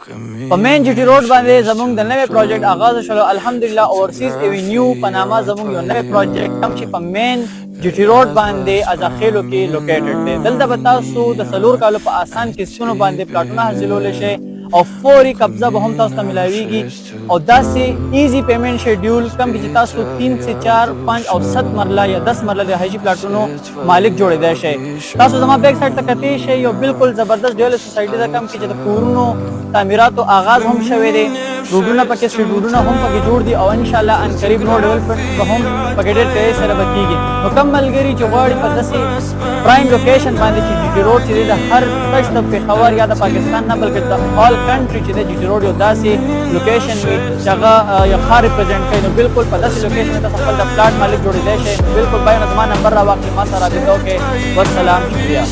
په مین جی ټی روډ باندې زموږ د نوې پروجیکټ آغاز شو الحمدلله اوورسیز ایونیو په نامه زموږ یو نوې پروجیکټ کوم چې په مین جی ټی روډ باندې ازاخیلو کې لوکیټډ دی. دلته به تاسو د 4 کالو په آسان قسطونو باندې پلاټونه حاصلولی شئ او فوري قبضه به هم تاسو ته ملاویږي او داسې ایزی پیمنٹ شیډیول کوم چې تاسو 3 سے 4 5 او 7 مرله یا 10 مرله د هجی پلاټونو مالک جوړیدای شئ. تاسو زما بیک سایډ ته کتئ شئ یو بالکل زبردست ډیول سوسایټي ده کوم چې د کورونو تعمیراتو آغاز هم شوی دی. روډونه پکې سټریټ روډونه هم پکې جوړ دي او ان شاء الله ان قریب نو ډیولپمنٹ به هم پکې ډېر تیزی سره به کیږي. نو کوم ملګري چې غواړي په داسې پرایم لوکیشن باندې چې جی ټي روډ چې دی د هر تش د پېښور یا د پاکستان نه بلکې د آل کنټري چې د جی ټي روډ یو داسې لوکیشن وي چې هغه یو ښه ریپرزینټ کوي نو بالکل په داسې لوکیشن کې تاسو خپل د پلاټ مالک جوړېدای شئ. نو بالکل باید زما نمبر راواخلئ ما سره رابطه وکړئ. والسلام، شکریه.